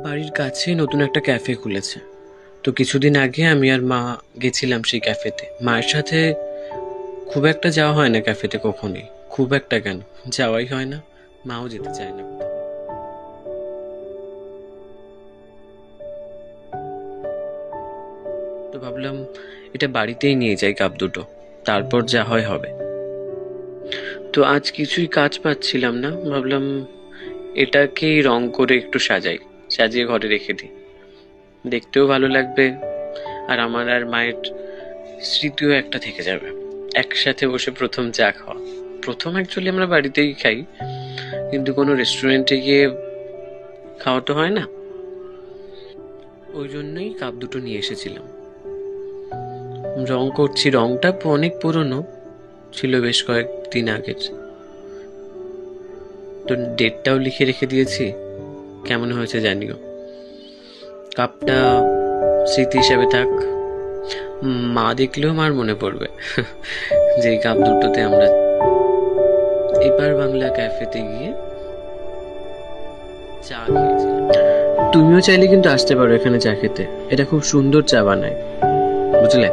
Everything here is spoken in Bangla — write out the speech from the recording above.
বাড়ির কাছে নতুন একটা ক্যাফে খুলেছে। তো কিছুদিন আগে আমি আর মা গেছিলাম সেই ক্যাফেতে। মায়ের সাথে খুব একটা যাওয়া হয় না ক্যাফেতে কখনোই, খুব একটা কেন, যাওয়াই হয় না, মাও যেতে চায় না। তো ভাবলাম এটা বাড়িতেই নিয়ে যাই কাপ দুটো, তারপর যা হয় হবে। তো আজ কিছুই কাজ পাচ্ছিলাম না, ভাবলাম এটাকেই রং করে একটু সাজাই, সাজিয়ে ঘরে রেখে দিই, দেখতেও ভালো লাগবে। আর আমার আর মায়ের স্মৃতিও একটা থেকে যাবে, একসাথে বসে প্রথম চা খাওয়া। প্রথম অ্যাকচুয়ালি আমরা বাড়িতেই খাই, কিন্তু কোনো রেস্টুরেন্টে গিয়ে খাওয়া তো হয় না, ওই জন্যই কাপ দুটো নিয়ে এসেছিলাম। রং করছি, রংটা অনেক পুরনো ছিল, বেশ কয়েকদিন আগের। তো ডেটটাও লিখে রেখে দিয়েছি, কেমন হয়েছে জানিও। কাপটা স্মৃতি হিসাবে থাক, মা দেখলেও মার মনে পড়বে যে এই কাপ দুটোতে আমরা এবার বাংলা ক্যাফেতে গিয়ে চা খেয়েছিলাম। তুমিও চাইলে কিন্তু আসতে পারো এখানে চা খেতে, এটা খুব সুন্দর চা বানায়, বুঝলে।